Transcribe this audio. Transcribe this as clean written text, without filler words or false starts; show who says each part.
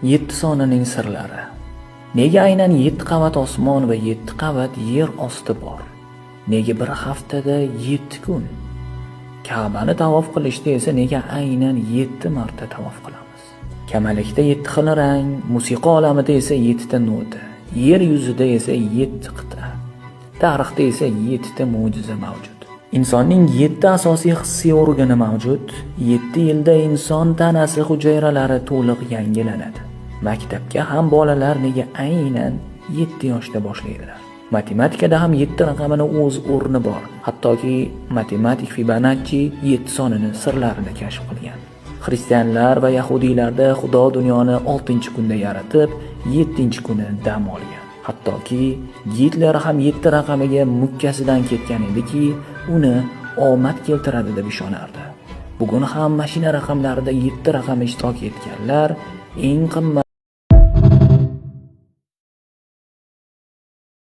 Speaker 1: 7 sonining sirlari. Nega aynan 7 qavat osmon va 7 qavat yer osti bor? Nega bir haftada 7 kun? Ka'bani tavof qilishda esa nega aynan 7 marta tavof qilamiz? Kamalikda 7 xil rang, musiqa olamida esa 7 ta nota, yer yuzida esa 7 qit'a, tarixda esa 7 ta mo'jiza mavjud. Insonning 7 asosiy hissiy organi mavjud. 7 yilda inson tanasi hujayralari to'liq yangilanadi. Maktabga ham bolalar nega aynan 7 yoshda boshlaydilar? Matematikada ham 7 raqamini o'z o'rni bor. Hattoki matematik Fibonacci 7 sonini sirlarini kashf qilgan. Xristianlar va yahudiylarda Xudo dunyoni 6-kunda yaratib, 7-kuni dam olgan. Hattoki Gitler ham 7 raqamiga mukkasidan ketgan ediki, uni omad keltiradi deb ishonardi. Bugun ham mashina raqamlarida 7 raqam ishtirok etganlar eng qimmat